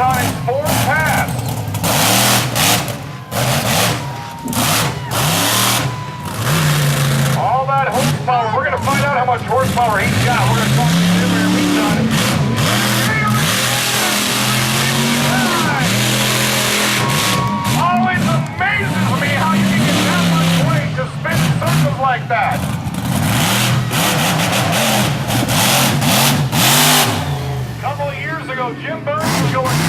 times 4 pass. All that horsepower. We're going to find out how much horsepower he's got. We're going to talk to him here. We've done it. Always amazes me how you can get that much weight to spin circles like that. A couple of years ago, Jim Burns was going